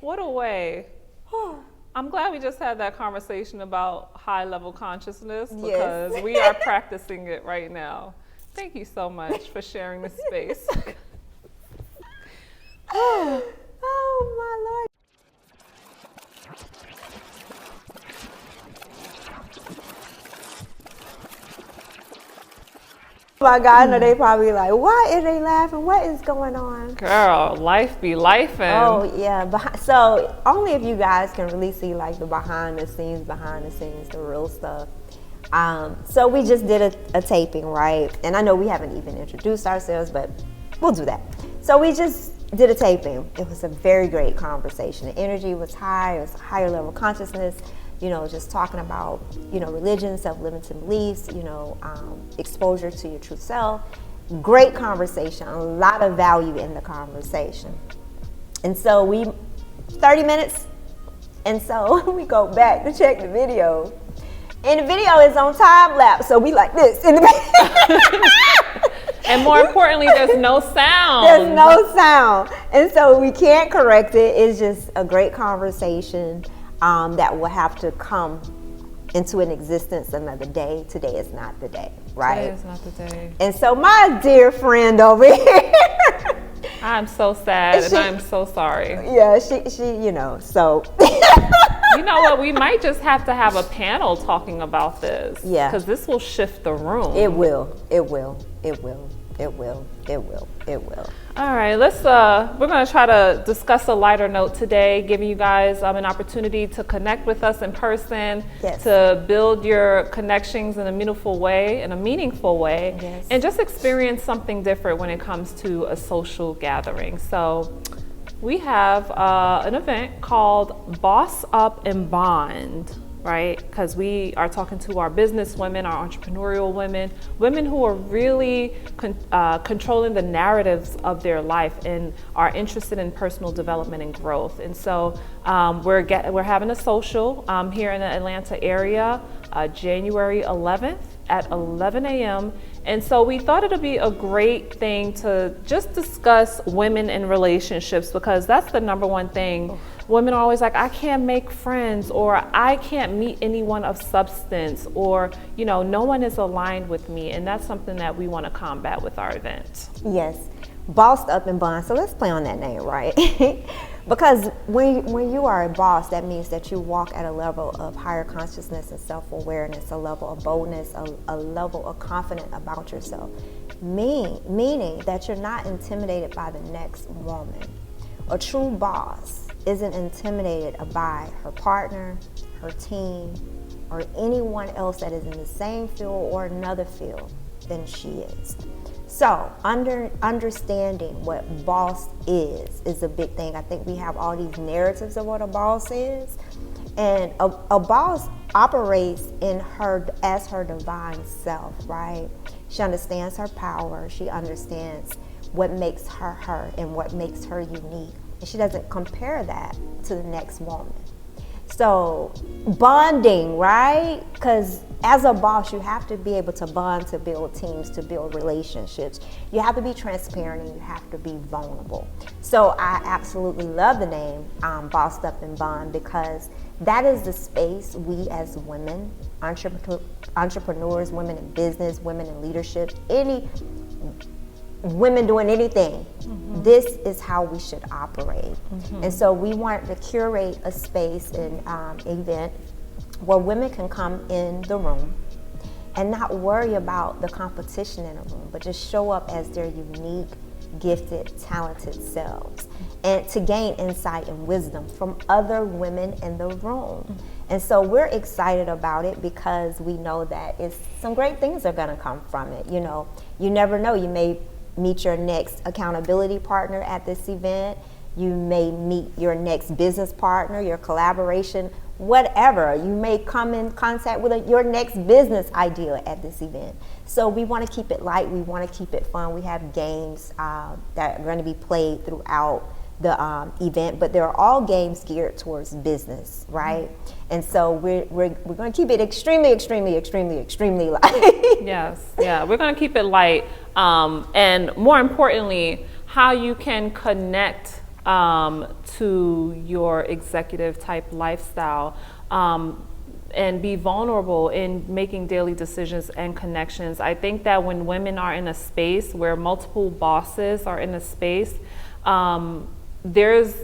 What a way. I'm glad we just had that conversation about high-level consciousness because we are practicing it right now. Thank you so much for sharing this space. Oh my Lord. Oh my God, I know they probably like, why are they laughing? What is going on? Girl, life be lifing. Oh yeah, so only if you guys can really see like the behind the scenes, the real stuff. So we just did a taping, right? And I know we haven't even introduced ourselves, but we'll do that. So we just did a taping. It was a very great conversation. The energy was high, it was a higher level consciousness, you know, just talking about, you know, religion, self-limiting beliefs, you know, exposure to your true self. Great conversation, a lot of value in the conversation. And so 30 minutes, and so we go back to check the video. And the video is on time lapse, so we like this in the video. And more importantly, there's no sound. There's no sound. And so we can't correct it. It's just a great conversation that will have to come into an existence another day. Today is not the day, right? Today is not the day. And so my dear friend over here. I'm so sad and I'm so sorry. Yeah, she you know, so. You know what? We might just have to have a panel talking about this. Yeah. Because this will shift the room. It will. It will. It will. It will. It will. It will. All right, we're going to try to discuss a lighter note today, giving you guys an opportunity to connect with us in person, to build your connections in a meaningful way, and just experience something different when it comes to a social gathering. So we have an event called Boss Up and Bond, right? Because we are talking to our business women, our entrepreneurial women who are really controlling the narratives of their life and are interested in personal development and growth. And so we're having a social here in the Atlanta area, January 11th at 11 a.m. And so we thought it'd be a great thing to just discuss women in relationships, because that's the number one thing. Women are always like, I can't make friends, or I can't meet anyone of substance, or, you know, no one is aligned with me. And that's something that we want to combat with our event. Yes, Bossed Up and Bond. So let's play on that name, right? Because when you are a boss, that means that you walk at a level of higher consciousness and self-awareness, a level of boldness, a level of confidence about yourself. Meaning that you're not intimidated by the next woman. A true boss isn't intimidated by her partner, her team, or anyone else that is in the same field or another field than she is. So understanding what boss is a big thing. I think we have all these narratives of what a boss is, and a boss operates as her divine self, right? She understands her power. She understands what makes her her and what makes her unique. And she doesn't compare that to the next woman. So bonding, right? Because as a boss, you have to be able to bond, to build teams, to build relationships. You have to be transparent and you have to be vulnerable. So I absolutely love the name Bossed Up and Bond, because that is the space we as women, entrepreneurs, women in business, women in leadership, any women doing anything, this is how we should operate. And so we want to curate a space and event where women can come in the room and not worry about the competition in a room, but just show up as their unique, gifted, talented selves, and to gain insight and wisdom from other women in the room. And so we're excited about it because we know that some great things are gonna come from it. You know, you never know, you may meet your next accountability partner at this event. You may meet your next business partner, your collaboration, whatever. You may come in contact with your next business idea at this event. So we want to keep it light. We want to keep it fun. We have games that are going to be played throughout the event, but they're all games geared towards business, right? And so we're going to keep it extremely, extremely, extremely, extremely light. Yes, yeah, we're going to keep it light, and more importantly, how you can connect to your executive type lifestyle. And be vulnerable in making daily decisions and connections. I think that when women are in a space where multiple bosses are in a space, there's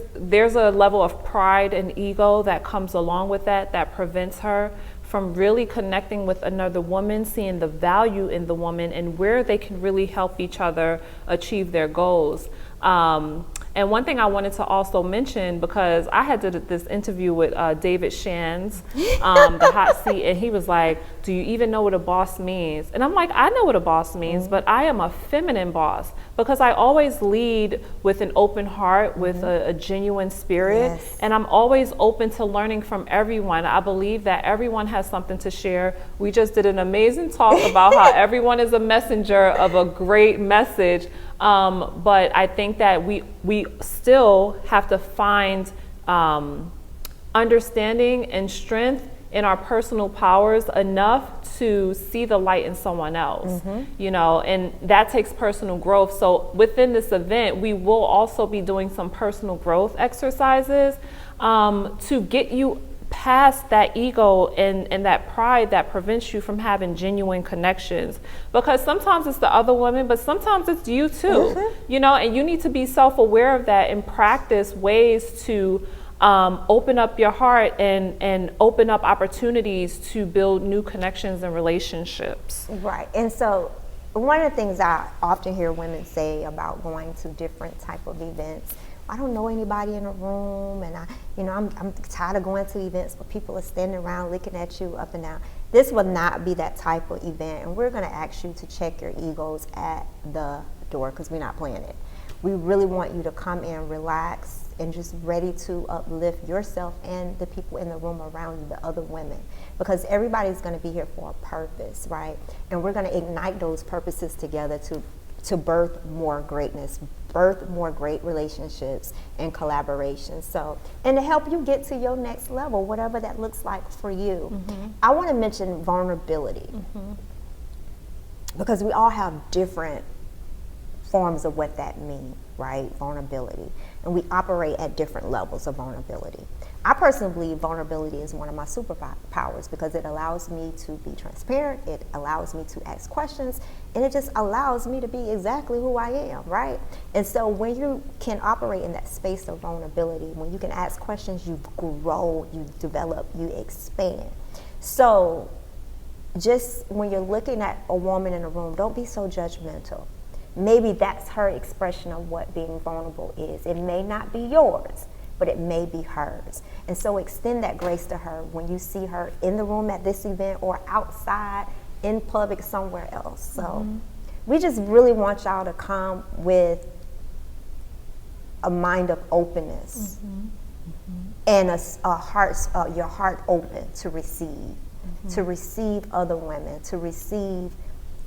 a level of pride and ego that comes along with that prevents her from really connecting with another woman, seeing the value in the woman and where they can really help each other achieve their goals. And one thing I wanted to also mention, because I had did this interview with David Shands, the hot seat, and he was like, do you even know what a boss means? And I'm like, I know what a boss means, but I am a feminine boss, because I always lead with an open heart, with a genuine spirit, and I'm always open to learning from everyone. I believe that everyone has something to share. We just did an amazing talk about how everyone is a messenger of a great message. But I think that we still have to find understanding and strength in our personal powers enough to see the light in someone else, you know, and that takes personal growth. So within this event, we will also be doing some personal growth exercises to get you past that ego and that pride that prevents you from having genuine connections, because sometimes it's the other woman, but sometimes it's you too, you know, and you need to be self-aware of that and practice ways to open up your heart and open up opportunities to build new connections and relationships. Right. And so one of the things I often hear women say about going to different type of events, I don't know anybody in the room, and I'm tired of going to events where people are standing around looking at you up and down. This will not be that type of event, and we're going to ask you to check your egos at the door, because we're not playing it. We really want you to come in, relax, and just ready to uplift yourself and the people in the room around you, the other women, because everybody's going to be here for a purpose, right? And we're going to ignite those purposes together to birth more greatness, birth more great relationships and collaboration. So, and to help you get to your next level, whatever that looks like for you. I want to mention vulnerability, because we all have different forms of what that means, right? Vulnerability. And we operate at different levels of vulnerability. I personally believe vulnerability is one of my superpowers, because it allows me to be transparent, it allows me to ask questions, and it just allows me to be exactly who I am, right? And so when you can operate in that space of vulnerability, when you can ask questions, you grow, you develop, you expand. So just when you're looking at a woman in a room, don't be so judgmental. Maybe that's her expression of what being vulnerable is. It may not be yours, but it may be hers. And so extend that grace to her when you see her in the room at this event or outside, in public, somewhere else. So we just really want y'all to come with a mind of openness and a heart, your heart open to receive other women, to receive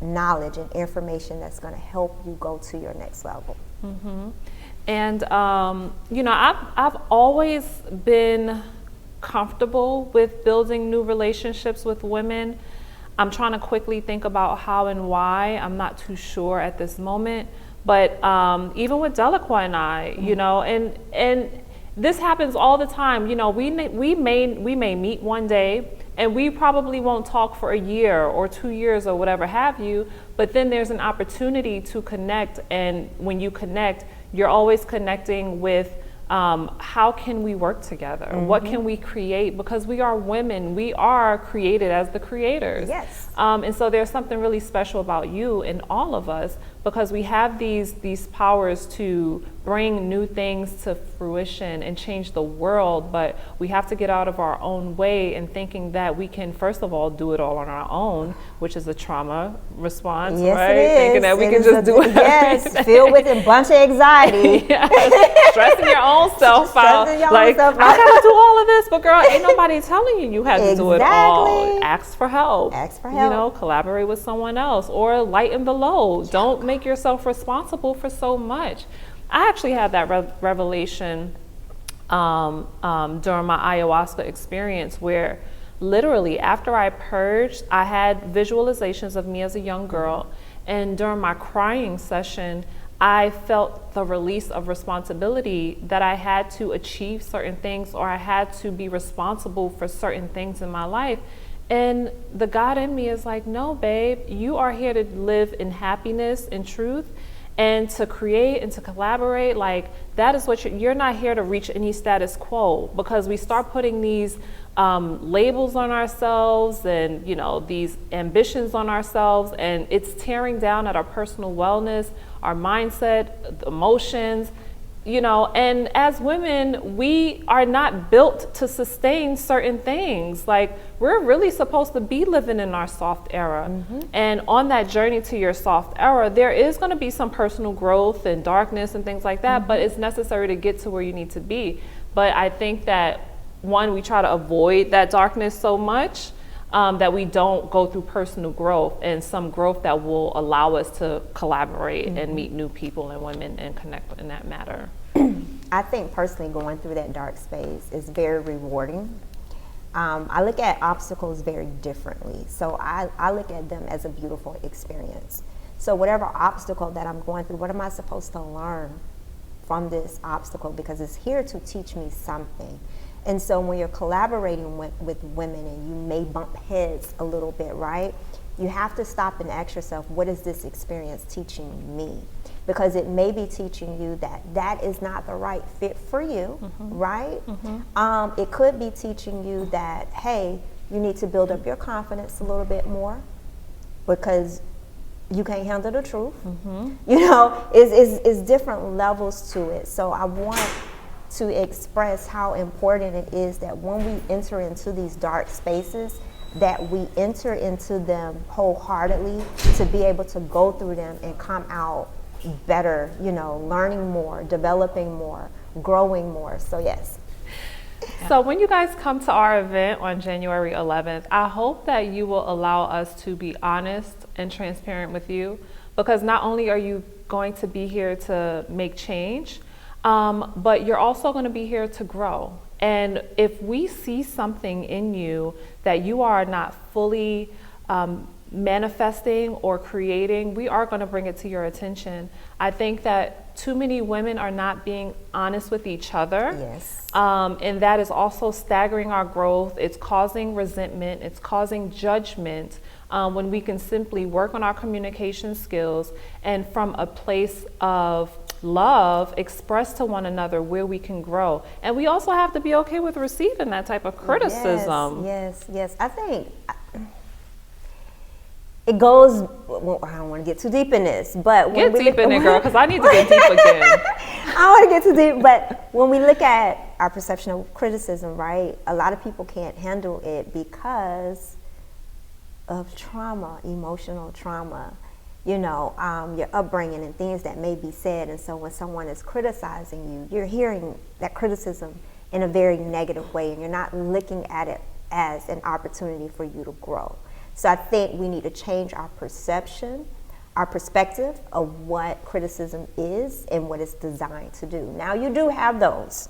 knowledge and information that's going to help you go to your next level. And you know, I've always been comfortable with building new relationships with women. I'm trying to quickly think about how and why. I'm not too sure at this moment, but even with Deliqua and I, you know, and this happens all the time. You know, we may meet one day, and we probably won't talk for a year or 2 years or whatever have you, but then there's an opportunity to connect, and when you connect, you're always connecting with how can we work together? What can we create? Because we are women, we are created as the creators. Yes. And so there's something really special about you and all of us, because we have these powers to bring new things to fruition and change the world, but we have to get out of our own way and thinking that we can, first of all, do it all on our own, which is a trauma response, right? It is. Thinking that we can just do it. Yes, filled with a bunch of anxiety. Stressing your own self out. Like, I gotta do all of this, but girl, ain't nobody telling you have to do it all. Ask for help. Ask for help. You know, collaborate with someone else or lighten the load. Don't make yourself responsible for so much. I actually had that revelation during my ayahuasca experience, where literally after I purged, I had visualizations of me as a young girl, and during my crying session, I felt the release of responsibility that I had to achieve certain things, or I had to be responsible for certain things in my life. And the God in me is like, no, babe, you are here to live in happiness and truth, and to create and to collaborate. Like, that is what you're not here to reach any status quo, because we start putting these labels on ourselves and, you know, these ambitions on ourselves, and it's tearing down at our personal wellness, our mindset, emotions, you know. And as women, we are not built to sustain certain things. Like, we're really supposed to be living in our soft era. And on that journey to your soft era, there is going to be some personal growth and darkness and things like that, but it's necessary to get to where you need to be. But I think that, one, we try to avoid that darkness so much that we don't go through personal growth and some growth that will allow us to collaborate and meet new people and women and connect in that matter. I think personally going through that dark space is very rewarding. I look at obstacles very differently. So I look at them as a beautiful experience. So whatever obstacle that I'm going through, what am I supposed to learn from this obstacle? Because it's here to teach me something. And so when you're collaborating with women and you may bump heads a little bit, right? You have to stop and ask yourself, what is this experience teaching me? Because it may be teaching you that that is not the right fit for you, right? It could be teaching you that, hey, you need to build up your confidence a little bit more because you can't handle the truth. You know, it's different levels to it. So I want to express how important it is that when we enter into these dark spaces, that we enter into them wholeheartedly to be able to go through them and come out better, you know, learning more, developing more, growing more. So yes. So when you guys come to our event on January 11th, I hope that you will allow us to be honest and transparent with you, because not only are you going to be here to make change, but you're also going to be here to grow. And if we see something in you that you are not fully manifesting or creating, we are going to bring it to your attention. I think that too many women are not being honest with each other. Yes. And that is also staggering our growth. It's causing resentment. It's causing judgment. When we can simply work on our communication skills and from a place of love, express to one another where we can grow. And we also have to be okay with receiving that type of criticism. Yes. I think it goes, well, I don't want to get too deep in this, but get deep in it, girl, because I need to get deep again. I don't want to get too deep, but when we look at our perception of criticism, right, a lot of people can't handle it because of trauma, emotional trauma. You know, your upbringing and things that may be said. And so when someone is criticizing you, you're hearing that criticism in a very negative way, and you're not looking at it as an opportunity for you to grow. So I think we need to change our perception, our perspective of what criticism is and what it's designed to do. Now, you do have those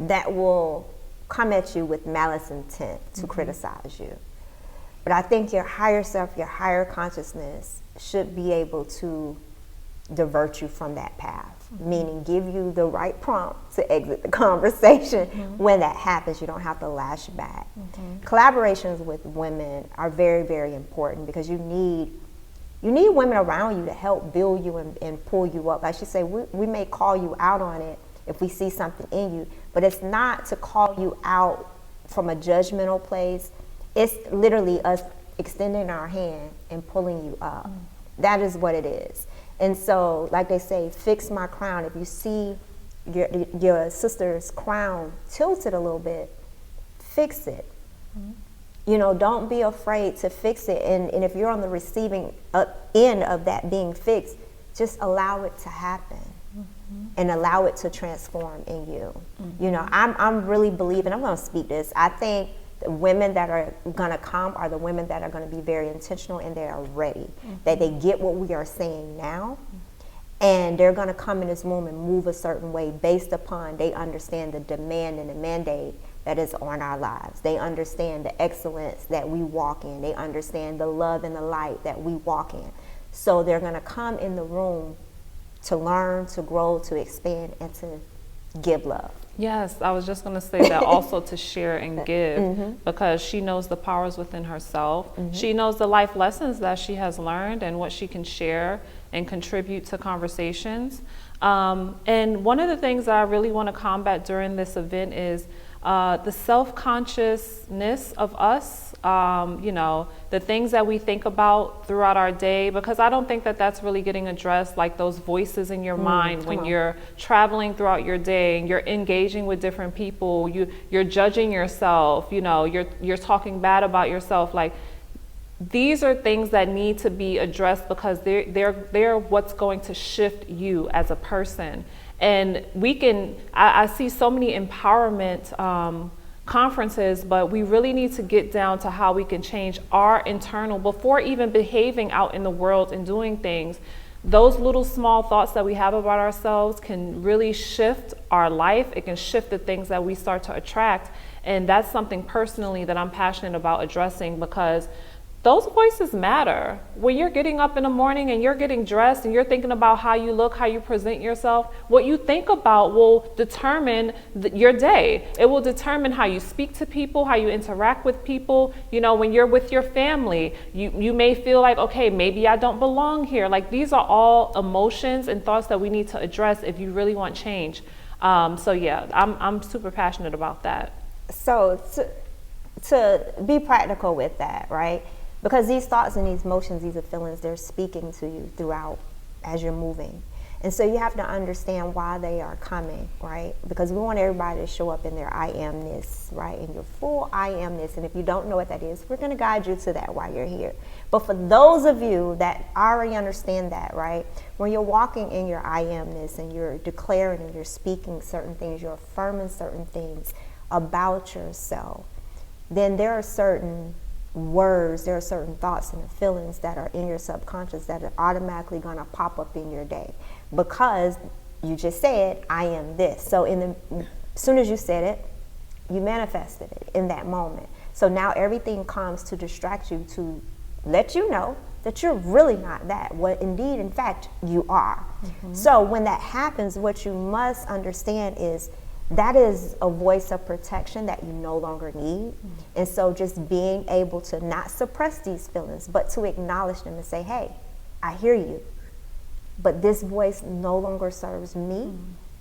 that will come at you with malice intent to criticize you. But I think your higher self, your higher consciousness should be able to divert you from that path, meaning give you the right prompt to exit the conversation. When that happens, you don't have to lash back. Collaborations with women are very, very important because you need women around you to help build you and pull you up. I should say, we may call you out on it if we see something in you, but it's not to call you out from a judgmental place. It's literally us extending our hand and pulling you up. That is what it is. And so, like they say, fix my crown. If you see your sister's crown tilted a little bit, fix it. You know, don't be afraid to fix it. And if you're on the receiving end of that being fixed, just allow it to happen and allow it to transform in you. You know, I'm really believing, I'm going to speak this. I think the women that are going to come are the women that are going to be very intentional and they are ready. That they get what we are saying now, and they're going to come in this room and move a certain way based upon they understand the demand and the mandate that is on our lives. They understand the excellence that we walk in. They understand the love and the light that we walk in. So they're going to come in the room to learn, to grow, to expand, and to give love. Yes, I was just going to say that also, to share and give, because she knows the powers within herself. She knows the life lessons that she has learned and what she can share and contribute to conversations. And one of the things that I really want to combat during this event is the self-consciousness of us, you know, the things that we think about throughout our day, because I don't think that that's really getting addressed, like those voices in your mind when you're traveling throughout your day and you're engaging with different people, you're judging yourself, you know, you're talking bad about yourself. Like, these are things that need to be addressed, because they're what's going to shift you as a person. And I see so many empowerment conferences, but we really need to get down to how we can change our internal, before even behaving out in the world and doing things. Those little small thoughts that we have about ourselves can really shift our life. It can shift the things that we start to attract. And that's something personally that I'm passionate about addressing, because those voices matter. When you're getting up in the morning and you're getting dressed and you're thinking about how you look, how you present yourself, what you think about will determine your day. It will determine how you speak to people, how you interact with people. You know, when you're with your family, you may feel like, okay, maybe I don't belong here. Like, these are all emotions and thoughts that we need to address if you really want change. So yeah, I'm super passionate about that. So to be practical with that, right? Because these thoughts and these emotions, these are feelings, they're speaking to you throughout as you're moving. And so you have to understand why they are coming, right? Because we want everybody to show up in their I amness, right? In your full I amness. And if you don't know what that is, we're going to guide you to that while you're here. But for those of you that already understand that, right? When you're walking in your I amness and you're declaring and you're speaking certain things, you're affirming certain things about yourself, then there are certain words, there are certain thoughts and feelings that are in your subconscious that are automatically going to pop up in your day, because you just said, I am this. So as soon as you said it, you manifested it in that moment. So now everything comes to distract you, to let you know that you're really not that, what indeed, in fact, you are. So when that happens, what you must understand is that is a voice of protection that you no longer need. And so just being able to not suppress these feelings, but to acknowledge them and say, hey, I hear you, but this voice no longer serves me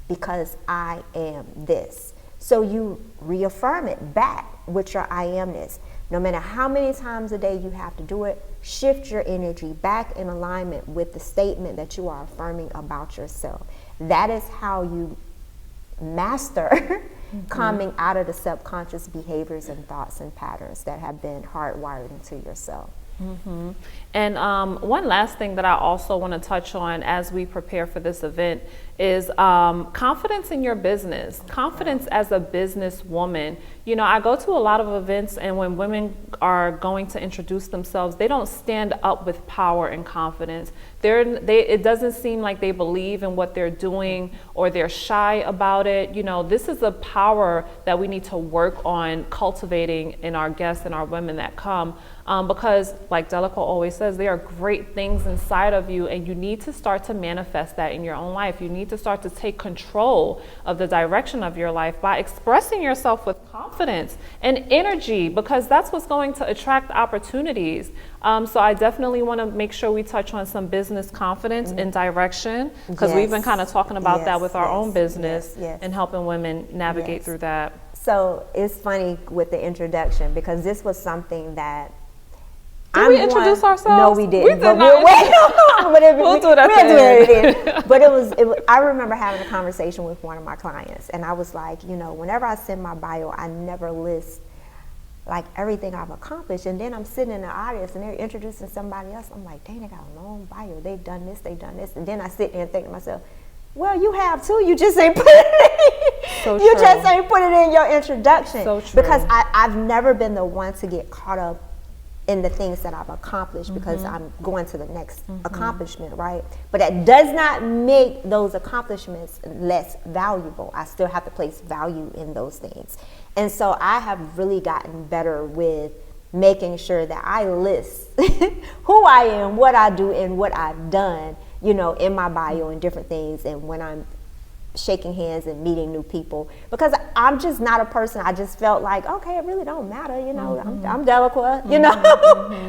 because I am this. So you reaffirm it back with your I amness. No matter how many times a day you have to do it, shift your energy back in alignment with the statement that you are affirming about yourself. That is how you master coming out of the subconscious behaviors and thoughts and patterns that have been hardwired into yourself. And one last thing that I also want to touch on as we prepare for this event is confidence in your business, confidence as a businesswoman. You know, I go to a lot of events, and when women are going to introduce themselves, they don't stand up with power and confidence. It doesn't seem like they believe in what they're doing, or they're shy about it. You know, this is a power that we need to work on cultivating in our guests and our women that come. Because like Deliqua always says, there are great things inside of you, and you need to start to manifest that in your own life. You need to start to take control of the direction of your life by expressing yourself with confidence and energy, because that's what's going to attract opportunities. So I definitely want to make sure we touch on some business confidence and direction, because we've been kind of talking about that with our own business and helping women navigate through that. So it's funny with the introduction, because this was something that Did we introduce ourselves? No, we didn't. We did not. We'll do that. But it was. I remember having a conversation with one of my clients, and I was like, you know, whenever I send my bio, I never list like everything I've accomplished. And then I'm sitting in the audience, and they're introducing somebody else. I'm like, dang, they got a long bio. They've done this. They've done this. And then I sit there and think to myself, well, you have too. You just ain't put it in. You just ain't put it in your introduction. So true. Because I've never been the one to get caught up in the things that I've accomplished, because I'm going to the next accomplishment, right? But that does not make those accomplishments less valuable. I still have to place value in those things. And so I have really gotten better with making sure that I list who I am, what I do, and what I've done, you know, in my bio and different things, and when I'm shaking hands and meeting new people, because I'm just not a person. I just felt like, okay, it really don't matter, you know. I'm Deliqua, you know.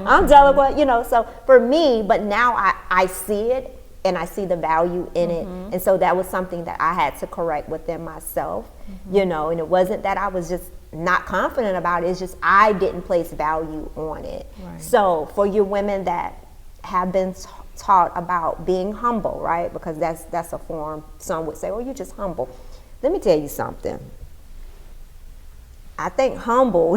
I'm Deliqua, you know. So for me, but now I see it, and I see the value in it, and so that was something that I had to correct within myself, you know. And it wasn't that I was just not confident about it. It's just I didn't place value on it. Right. So for you women that have been taught about being humble, right? Because that's a form. Some would say, "Oh, you're just humble." Let me tell you something. I think humble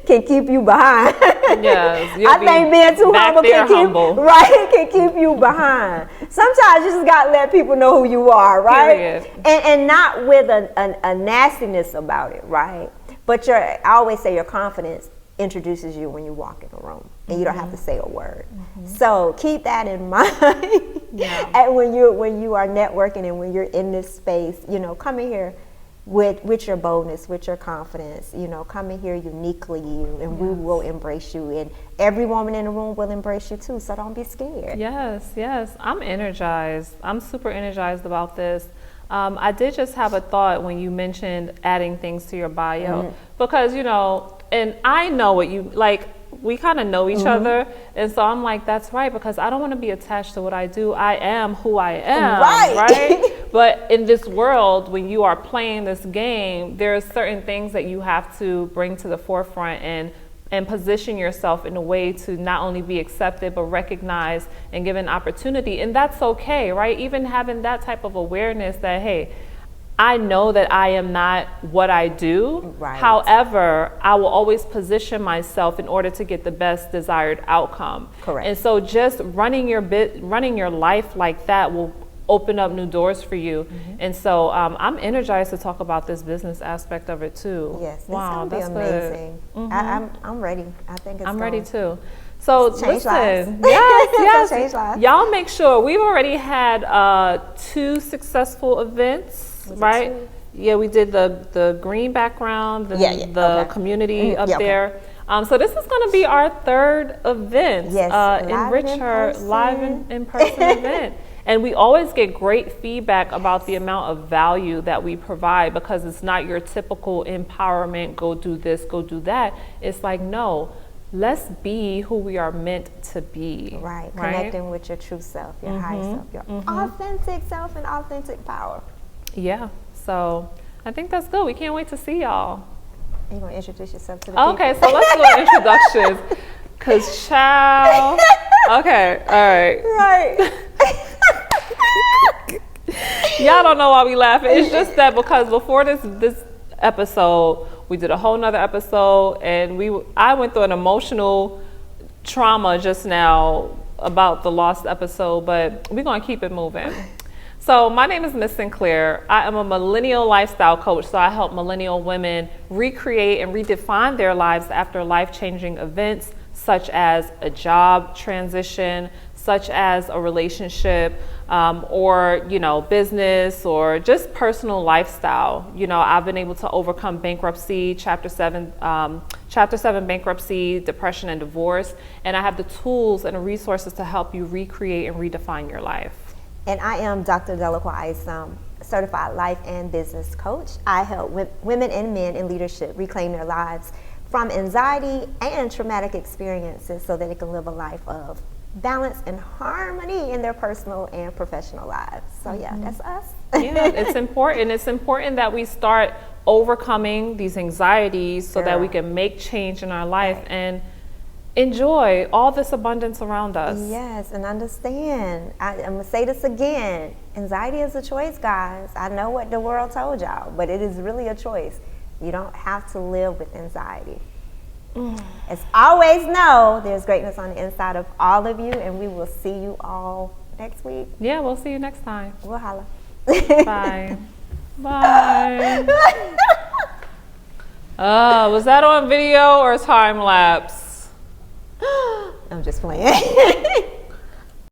can keep you behind. Yes, I think being too humble can keep you behind. Sometimes you just gotta let people know who you are, right? And not with a nastiness about it, right? But I always say your confidence introduces you when you walk in a room, and you don't have to say a word. So keep that in mind. And when you are networking and when you're in this space, you know, come in here with your boldness, with your confidence, you know, come in here uniquely you, and we will embrace you, and every woman in the room will embrace you too, so don't be scared. Yes, I'm energized. I'm super energized about this. I did just have a thought when you mentioned adding things to your bio, because, you know, and I know what you, like, we kind of know each other, and so I'm like, that's right, because I don't want to be attached to what I do. I am who I am, right? But in this world, when you are playing this game, there are certain things that you have to bring to the forefront and position yourself in a way to not only be accepted, but recognized and given opportunity. And that's okay, right? Even having that type of awareness that, hey, I know that I am not what I do. However, I will always position myself in order to get the best desired outcome. Correct. And so just running your life like that will open up new doors for you. And so I'm energized to talk about this business aspect of it too. Yes, wow, that's amazing. I'm ready. I think I'm ready too. So change listen, lives. yes, change lives. Y'all make sure we've already had 2 successful events. Right? Yeah, we did the green background, the community up there. So this is going to be our 3rd event, Enrich Her live in person event. And we always get great feedback about the amount of value that we provide, because it's not your typical empowerment, go do this, go do that. It's like, no, let's be who we are meant to be. Right, connecting with your true self, your high self, your authentic self and authentic power. Yeah, so I think that's good. We can't wait to see y'all. You're going to introduce yourself to the people. Okay, so let's do introductions. Because child. Okay, all right. Right. Y'all don't know why we laughing. It's just that because before this episode, we did a whole nother episode, and I went through an emotional trauma just now about the lost episode, but we're going to keep it moving. So my name is Miss Sinclair. I am a millennial lifestyle coach, so I help millennial women recreate and redefine their lives after life-changing events, such as a job transition, such as a relationship, or, you know, business, or just personal lifestyle. You know, I've been able to overcome bankruptcy, Chapter 7 bankruptcy, depression, and divorce, and I have the tools and the resources to help you recreate and redefine your life. And I am Dr. Deliqua Isom, certified life and business coach. I help women and men in leadership reclaim their lives from anxiety and traumatic experiences so that they can live a life of balance and harmony in their personal and professional lives. So yeah, that's us. Yeah, it's important. It's important that we start overcoming these anxieties so that we can make change in our life and enjoy all this abundance around us. Yes, and understand. I'm going to say this again. Anxiety is a choice, guys. I know what the world told y'all, but it is really a choice. You don't have to live with anxiety. As always, know there's greatness on the inside of all of you, and we will see you all next week. Yeah, we'll see you next time. We'll holla. Bye. Bye. Was that on video or time lapse? I'm just playing.